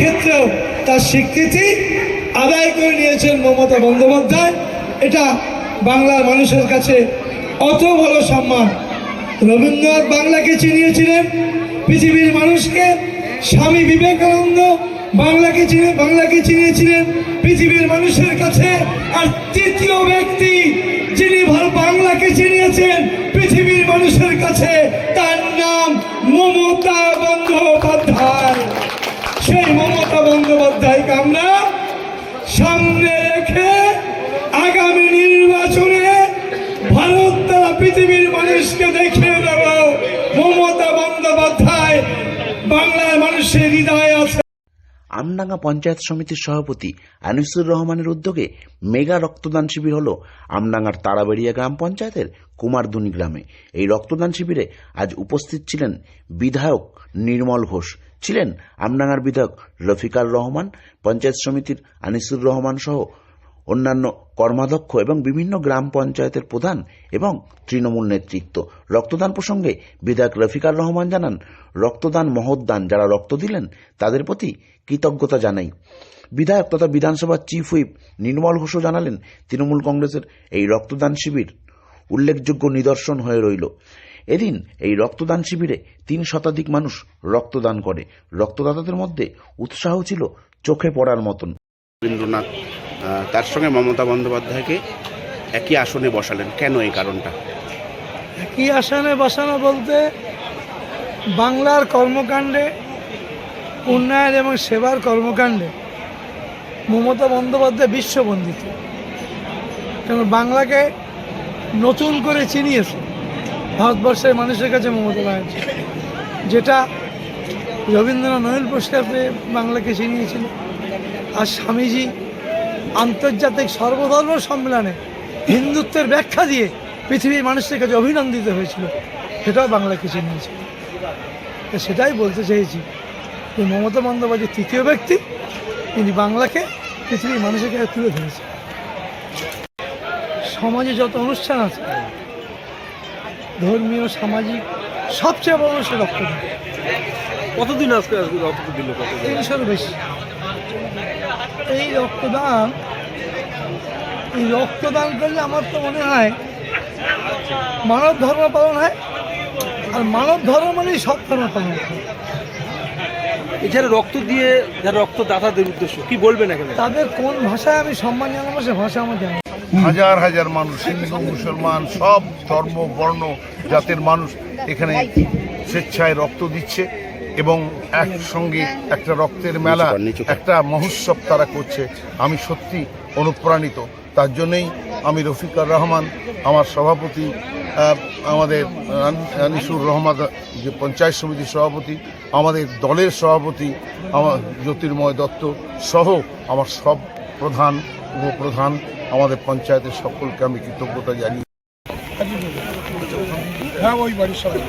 ক্ষেত্রেও তার স্বীকৃতি আদায় করে নিয়েছেন মমতা বন্দ্যোপাধ্যায়। এটা বাংলার মানুষের কাছে অত বড় সম্মান। রবীন্দ্রনাথ বাংলাকে চিনিয়েছিলেন পৃথিবীর মানুষকে, স্বামী বিবেকানন্দ বাংলাকে চিনিয়েছিলেন পৃথিবীর মানুষের কাছে। আর তৃতীয় ব্যক্তি যিনি বাংলাকে চিনিয়েছেন পৃথিবীর মানুষের কাছে, তার নাম মমতা বন্দ্যোপাধ্যায়। সেই মমতা বন্দ্যোপাধ্যায়কে আমরা সামনে রেখে আগামী নির্বাচনে ভারত তারা পৃথিবীর মানুষকে দেখিয়ে দেব মমতা বন্দ্যোপাধ্যায় বাংলার মানুষের হৃদয়ে আছে। আমডাঙ্গা পঞ্চায়েত সমিতির সভাপতি আনিসুর রহমানের উদ্যোগে মেগা রক্তদান শিবির হল আমডাঙ্গার তারাবেড়িয়া গ্রাম পঞ্চায়েতের কুমারদুনি গ্রামে। এই রক্তদান শিবিরে আজ উপস্থিত ছিলেন বিধায়ক নির্মল ঘোষ, ছিলেন আমডাঙ্গার বিধায়ক রফিকার রহমান, পঞ্চায়েত সমিতির আনিসুর রহমান সহ অন্যান্য কর্মাধ্যক্ষ এবং বিভিন্ন গ্রাম পঞ্চায়েতের প্রধান এবং তৃণমূল নেতৃত্ব। রক্তদান প্রসঙ্গে বিধায়ক রফিকার রহমান জানান, রক্তদান মহৎদান, যারা রক্ত দিলেন তাদের প্রতি কৃতজ্ঞতা জানাই। বিধায়ক তথা বিধানসভার চিফ হুইপ নির্মল ঘোষও জানালেন, তৃণমূল কংগ্রেসের এই রক্তদান শিবির উল্লেখযোগ্য নিদর্শন হয়ে রইল। এদিন এই রক্তদান শিবিরে ৩ শতাধিক মানুষ রক্তদান করে। রক্তদাতাদের মধ্যে উৎসাহ ছিল চোখে পড়ার মতন। রবীন্দ্রনাথ তার সঙ্গে মমতা বন্দ্যোপাধ্যায়কে একই আসনে বসালেন, কেন এই কারণটা? একই আসনে বসানো বলতে বাংলার কর্মকাণ্ডে, উন্নয়ন এবং সেবার কর্মকাণ্ডে মমতা বন্দ্যোপাধ্যায় বিশ্ববন্দিত। কারণ বাংলাকে নতুন করে চিনিয়েছে ভারতবর্ষের মানুষের কাছে মমতা ব্যানার্জি, যেটা রবীন্দ্রনাথ নোবেল পুরস্কার পেয়ে বাংলাকে চিনিয়েছিল। আর স্বামীজি আন্তর্জাতিক সর্বধর্ম সম্মেলনে হিন্দুত্বের ব্যাখ্যা দিয়ে পৃথিবীর মানুষের কাছে অভিনন্দিত হয়েছিল, সেটাও বাংলাকে চিনিয়েছিল। সেটাই বলতে চেয়েছি যে মমতা বন্দ্যোপাধ্যায় তৃতীয় ব্যক্তি, তিনি বাংলাকে পৃথিবীর মানুষের কাছে তুলে ধরেছে। সমাজে যত অনুষ্ঠান আছে, ধর্মীয়, সামাজিক, সবচেয়ে বড় অনুষ্ঠান রক্তদান। কতদিন আজকে রক্ত দিল? 300-র বেশি। এই রক্তদান করলে আমার তো মনে হয় মানব ধর্ম পালন হয়, আর মানব ধর্ম মানেই সব ধর্ম পালন হয়। এছাড়া রক্ত দিয়ে যারা রক্তদাতাদের উদ্দেশ্য কি বলবেন এখানে? তাদের কোন ভাষায় আমি সম্মান জানাবো, সে ভাষা আমার জানা। হাজার হাজার মানুষ, হিন্দু মুসলমান সব ধর্ম বর্ণ জাতের মানুষ এখানে স্বেচ্ছায় রক্ত দিচ্ছে এবং একসঙ্গে একটা রক্তের মেলা, একটা মহোৎসব তারা করছে। আমি সত্যি অনুপ্রাণিত। তার জন্যই আমি রফিকার রহমান, আমার সভাপতি, আমাদের আনিসুর রহমান যে পঞ্চায়েত সমিতির সভাপতি, আমাদের দলের সভাপতি আমার জ্যোতির্ময় দত্ত সহ আমার সব প্রধান উপপ্রধান, আমাদের পঞ্চায়েতের সকলকে আমি কৃতজ্ঞতা জানিয়ে। হ্যাঁ, ওই বাড়ির সবাই।